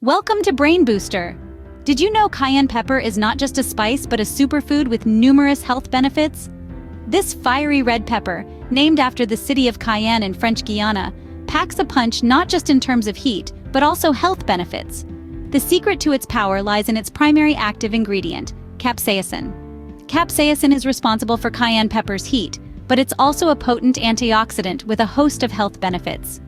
Welcome to Brain Booster. Did you know cayenne pepper is not just a spice but a superfood with numerous health benefits? This fiery red pepper, named after the city of Cayenne in French Guiana, packs a punch not just in terms of heat, but also health benefits. The secret to its power lies in its primary active ingredient, capsaicin. Capsaicin is responsible for cayenne pepper's heat, but it's also a potent antioxidant with a host of health benefits.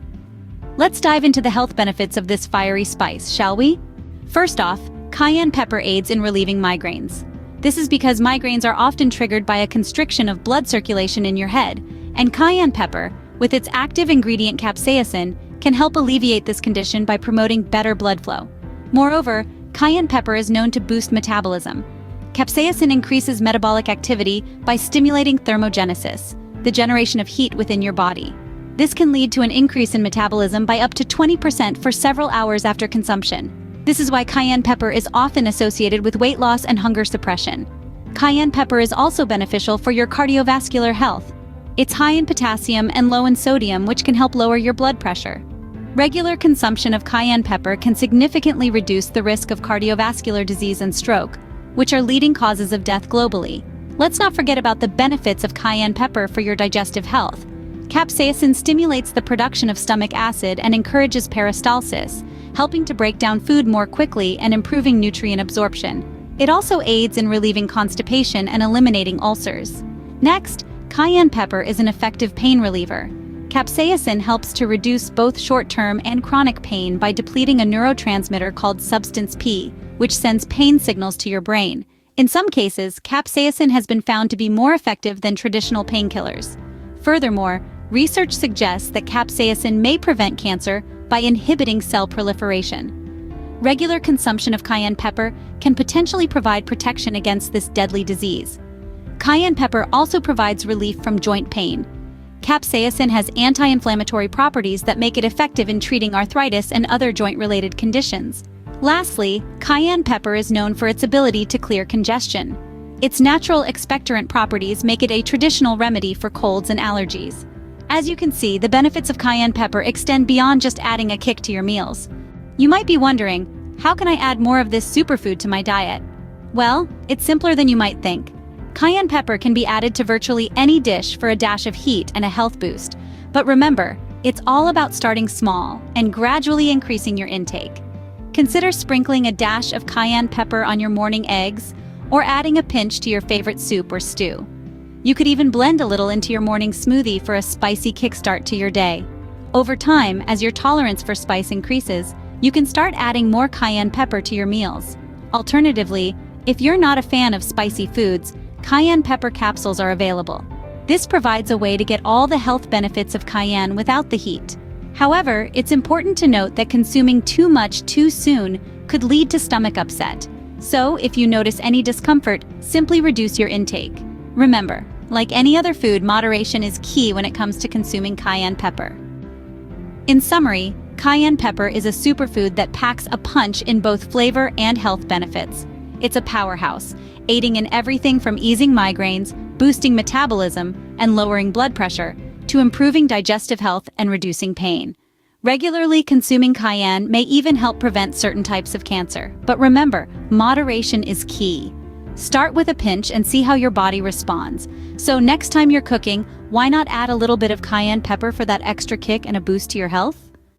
Let's dive into the health benefits of this fiery spice, shall we? First off, cayenne pepper aids in relieving migraines. This is because migraines are often triggered by a constriction of blood circulation in your head, and cayenne pepper, with its active ingredient capsaicin, can help alleviate this condition by promoting better blood flow. Moreover, cayenne pepper is known to boost metabolism. Capsaicin increases metabolic activity by stimulating thermogenesis, the generation of heat within your body. This can lead to an increase in metabolism by up to 20% for several hours after consumption. This is why cayenne pepper is often associated with weight loss and hunger suppression. Cayenne pepper is also beneficial for your cardiovascular health. It's high in potassium and low in sodium, which can help lower your blood pressure. Regular consumption of cayenne pepper can significantly reduce the risk of cardiovascular disease and stroke, which are leading causes of death globally. Let's not forget about the benefits of cayenne pepper for your digestive health. Capsaicin stimulates the production of stomach acid and encourages peristalsis, helping to break down food more quickly and improving nutrient absorption. It also aids in relieving constipation and eliminating ulcers. Next, cayenne pepper is an effective pain reliever. Capsaicin helps to reduce both short-term and chronic pain by depleting a neurotransmitter called substance P, which sends pain signals to your brain. In some cases, capsaicin has been found to be more effective than traditional painkillers. Furthermore, research suggests that capsaicin may prevent cancer by inhibiting cell proliferation. Regular consumption of cayenne pepper can potentially provide protection against this deadly disease. Cayenne pepper also provides relief from joint pain. Capsaicin has anti-inflammatory properties that make it effective in treating arthritis and other joint-related conditions. Lastly, cayenne pepper is known for its ability to clear congestion. Its natural expectorant properties make it a traditional remedy for colds and allergies. As you can see, the benefits of cayenne pepper extend beyond just adding a kick to your meals. You might be wondering, how can I add more of this superfood to my diet? Well, it's simpler than you might think. Cayenne pepper can be added to virtually any dish for a dash of heat and a health boost. But remember, it's all about starting small and gradually increasing your intake. Consider sprinkling a dash of cayenne pepper on your morning eggs, or adding a pinch to your favorite soup or stew. You could even blend a little into your morning smoothie for a spicy kickstart to your day. Over time, as your tolerance for spice increases, you can start adding more cayenne pepper to your meals. Alternatively, if you're not a fan of spicy foods, cayenne pepper capsules are available. This provides a way to get all the health benefits of cayenne without the heat. However, it's important to note that consuming too much too soon could lead to stomach upset. So, if you notice any discomfort, simply reduce your intake. Remember, like any other food, moderation is key when it comes to consuming cayenne pepper. In summary, cayenne pepper is a superfood that packs a punch in both flavor and health benefits. It's a powerhouse, aiding in everything from easing migraines, boosting metabolism, and lowering blood pressure, to improving digestive health and reducing pain. Regularly consuming cayenne may even help prevent certain types of cancer. But remember, moderation is key. Start with a pinch and see how your body responds. So next time you're cooking, why not add a little bit of cayenne pepper for that extra kick and a boost to your health?